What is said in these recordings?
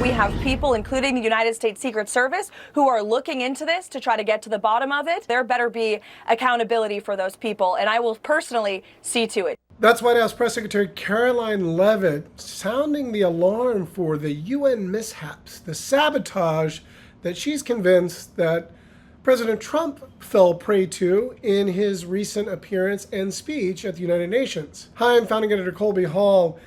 We have people, including the United States Secret Service, who are looking into this to try to get to the bottom of it. There better be accountability for those people, and I will personally see to it. That's White House Press Secretary Caroline Leavitt sounding the alarm for the UN mishaps, the sabotage that she's convinced that President Trump fell prey to in his recent appearance and speech at the United Nations. Hi, I'm founding editor Colby Hall.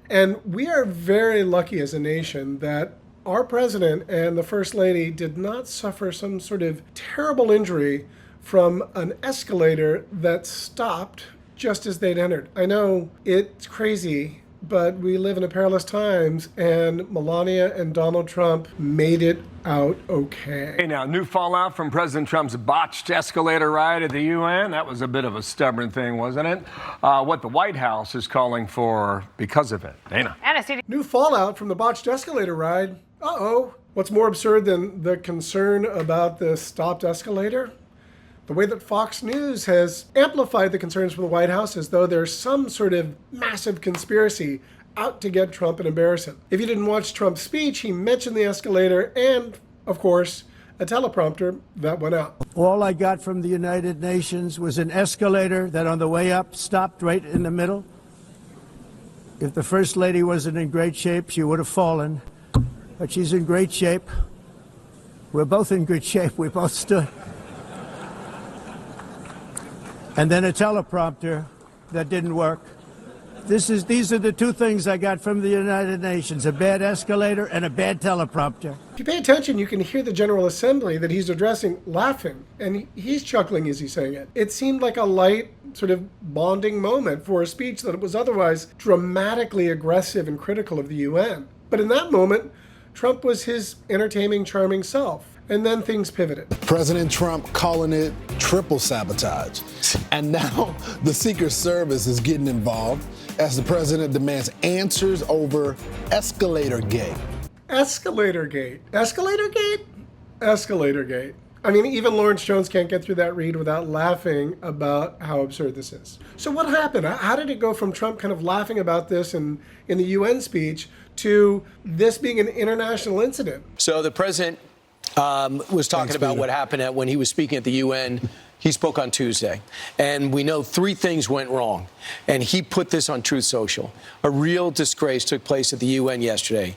And we are very lucky as a nation that our president and the First Lady did not suffer some sort of terrible injury from an escalator that stopped just as they'd entered. I know it's crazy, but we live in perilous times, and Melania and Donald Trump made it out okay. Hey, now, new fallout from President Trump's botched escalator ride at the UN. That was a bit of a stubborn thing, wasn't it? What the White House is calling for because of it. Dana. New fallout from the botched escalator ride. Uh-oh. What's more absurd than the concern about the stopped escalator? The way that Fox News has amplified the concerns from the White House as though there's some sort of massive conspiracy out to get Trump and embarrass him. If you didn't watch Trump's speech, he mentioned the escalator and, of course, a teleprompter that went out. All I got from the United Nations was an escalator that on the way up stopped right in the middle. If the First Lady wasn't in great shape, she would have fallen. But she's in great shape. We're both in good shape. We both stood. And then a teleprompter that didn't work. These are the two things I got from the United Nations, a bad escalator and a bad teleprompter. If you pay attention, you can hear the General Assembly that he's addressing laughing, and he's chuckling as he's saying it. It seemed like a light sort of bonding moment for a speech that was otherwise dramatically aggressive and critical of the UN. But in that moment, Trump was his entertaining, charming self. And then things pivoted. President Trump calling it triple sabotage. And now the Secret Service is getting involved as the president demands answers over Escalator-Gate. Escalator-Gate. Escalator-Gate? Escalator-Gate. I mean, even Lawrence Jones can't get through that read without laughing about how absurd this is. So what happened? How did it go from Trump kind of laughing about this in the UN speech to this being an international incident? So the president was talking about what happened when he was speaking at the UN. He spoke on Tuesday, and we know three things went wrong. And he put this on Truth Social. A real disgrace took place at the UN yesterday.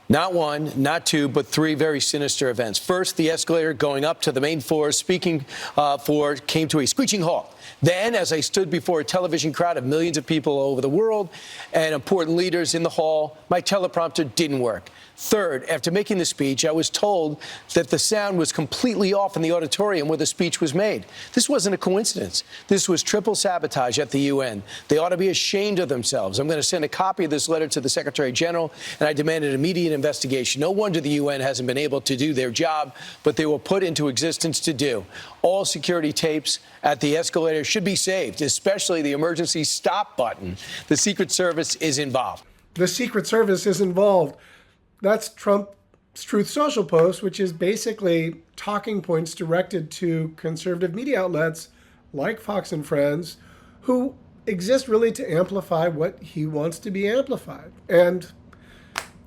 Not one, not two, but three very sinister events. First, the escalator going up to the main floor, speaking for, came to a screeching halt. Then, as I stood before a television crowd of millions of people all over the world and important leaders in the hall, my teleprompter didn't work. Third, after making the speech, I was told that the sound was completely off in the auditorium where the speech was made. This wasn't a coincidence. This was triple sabotage at the UN. They ought to be ashamed of themselves. I'm going to send a copy of this letter to the Secretary General, and I demand an immediate investigation. No wonder the UN hasn't been able to do their job, but they were put into existence to do. All security tapes at the escalator should be saved, especially the emergency stop button. The Secret Service is involved. The Secret Service is involved. That's Trump's Truth Social post, which is basically talking points directed to conservative media outlets like Fox and Friends, who exist really to amplify what he wants to be amplified. And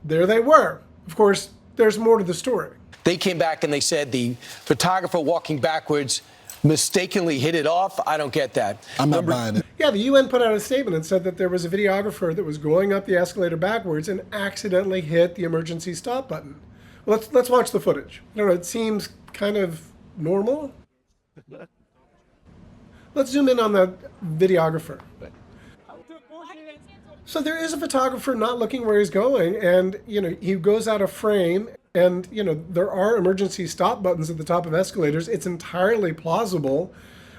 there they were. Of course, there's more to the story. They came back and they said the photographer walking backwards mistakenly hit it off. I don't get that. I'm not buying it. Yeah, the UN put out a statement and said that there was a videographer that was going up the escalator backwards and accidentally hit the emergency stop button. Let's watch the footage. I don't know, it seems kind of normal. Let's zoom in on the videographer. So there is a photographer not looking where he's going, and he goes out of frame. And, there are emergency stop buttons at the top of escalators. It's entirely plausible.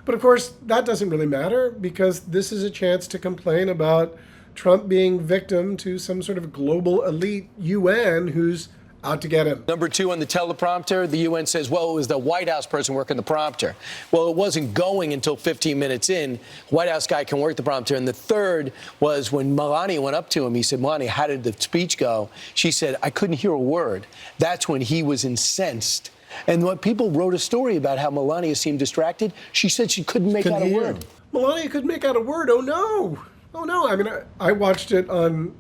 But, of course, that doesn't really matter because this is a chance to complain about Trump being victim to some sort of global elite UN who's out to get him. Number two, on the teleprompter, the UN says, well, it was the White House person working the prompter. Well, it wasn't going until 15 minutes in. White House guy can work the prompter. And the third was when Melania went up to him. He said, Melania, how did the speech go? She said, I couldn't hear a word. That's when he was incensed. And when people wrote a story about how Melania seemed distracted, she said she couldn't make out a word. Melania couldn't make out a word. Oh, no. Oh, no. I mean, I watched it on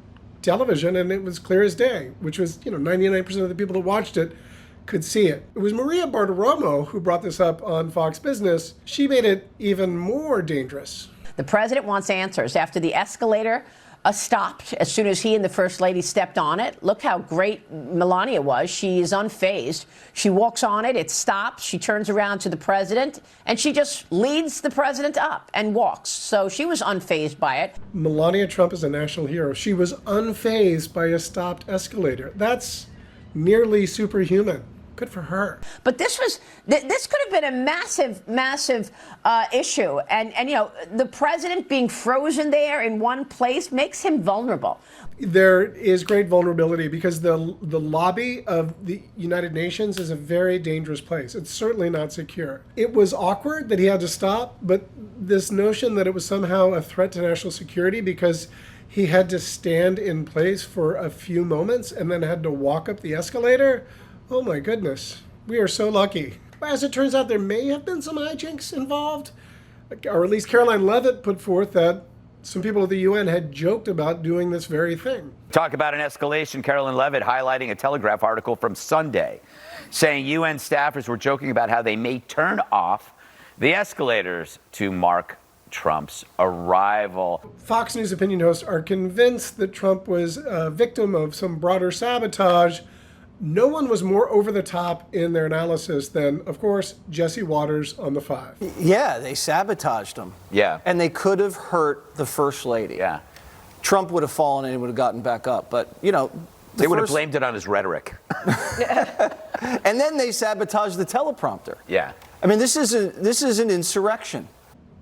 television, and it was clear as day, which was, 99% of the people that watched it could see it. It was Maria Bartiromo who brought this up on Fox Business. She made it even more dangerous. The president wants answers. After the escalator stopped, as soon as he and the First Lady stepped on it, look how great Melania was. She is unfazed. She walks on it, it stops, she turns around to the president, and she just leads the president up and walks. So she was unfazed by it. Melania Trump is a national hero. She was unfazed by a stopped escalator. That's nearly superhuman. Good for her. But this could have been a massive issue. And the president being frozen there in one place makes him vulnerable. There is great vulnerability because the lobby of the United Nations is a very dangerous place. It's certainly not secure. It was awkward that he had to stop, but this notion that it was somehow a threat to national security because he had to stand in place for a few moments and then had to walk up the escalator. Oh my goodness, we are so lucky. As it turns out, there may have been some hijinks involved, or at least Caroline Leavitt put forth that some people at the UN had joked about doing this very thing. Talk about an escalation. Caroline Leavitt highlighting a Telegraph article from Sunday, saying UN staffers were joking about how they may turn off the escalators to mark Trump's arrival. Fox News opinion hosts are convinced that Trump was a victim of some broader sabotage. No one was more over the top in their analysis than, of course, Jesse Waters on The Five. Yeah, they sabotaged him. Yeah. And they could have hurt the First Lady. Yeah. Trump would have fallen and he would have gotten back up. But, they would have blamed it on his rhetoric. And then they sabotaged the teleprompter. Yeah. I mean, this is an insurrection.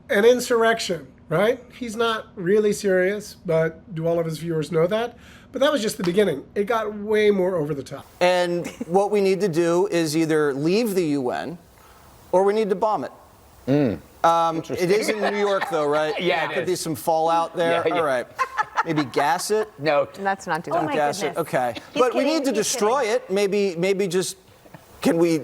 An insurrection, right? He's not really serious, but do all of his viewers know that? But that was just the beginning. It got way more over the top. And what we need to do is either leave the UN or we need to bomb it. It is in New York, though, right? Yeah, there could be some fallout there. Yeah. All right. Maybe gas it? No. Let's not do Oh that. my Gas goodness. it. Okay. He's But we kidding. need to He's destroy it. Maybe just, can we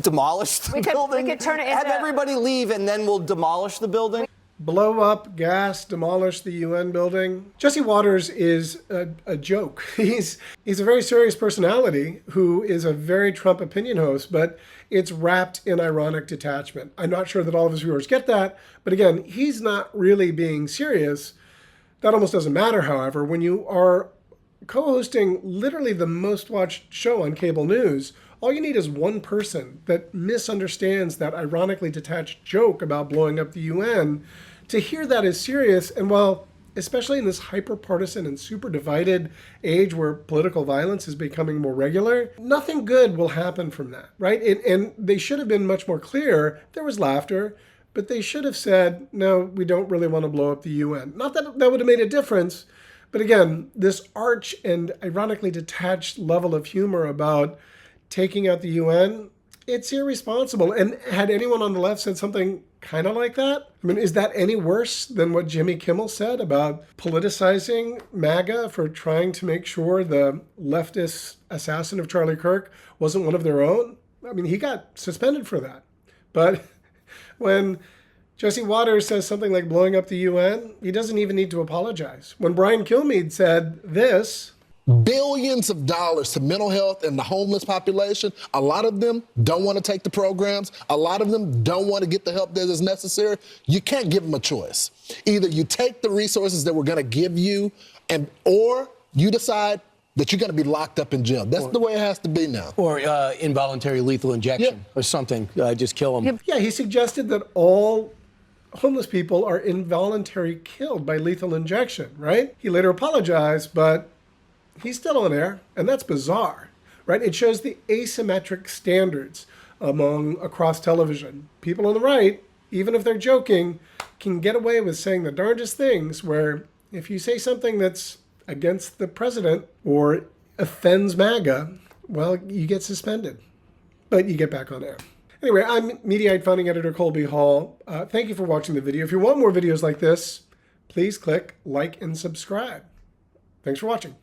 demolish the building? We could turn it Have into- everybody leave and then we'll demolish the building? Blow up, gas, demolish the UN building. Jesse Waters is a joke. He's a very serious personality who is a very Trump opinion host, but it's wrapped in ironic detachment. I'm not sure that all of his viewers get that, but again, he's not really being serious. That almost doesn't matter, however, when you are co-hosting literally the most watched show on cable news. All you need is one person that misunderstands that ironically detached joke about blowing up the UN to hear that is serious. And while, especially in this hyper-partisan and super divided age where political violence is becoming more regular, nothing good will happen from that, right? And they should have been much more clear. There was laughter, but they should have said, no, we don't really want to blow up the UN. Not that that would have made a difference, but again, this arch and ironically detached level of humor about taking out the UN, it's irresponsible. And had anyone on the left said something kind of like that? I mean, is that any worse than what Jimmy Kimmel said about politicizing MAGA for trying to make sure the leftist assassin of Charlie Kirk wasn't one of their own? I mean, he got suspended for that. But when Jesse Waters says something like blowing up the UN, he doesn't even need to apologize. When Brian Kilmeade said this, billions of dollars to mental health and the homeless population. A lot of them don't want to take the programs. A lot of them don't want to get the help that is necessary. You can't give them a choice. Either you take the resources that we're going to give you, or you decide that you're going to be locked up in jail. That's the way it has to be now. Or involuntary lethal injection or something. Just kill them. yeah, he suggested that all homeless people are involuntarily killed by lethal injection, right? He later apologized, but he's still on air, and that's bizarre, right? It shows the asymmetric standards across television. People on the right, even if they're joking, can get away with saying the darndest things, where if you say something that's against the president or offends MAGA, well, you get suspended, but you get back on air. Anyway, I'm Mediaite founding editor Colby Hall. Thank you for watching the video. If you want more videos like this, please click like and subscribe. Thanks for watching.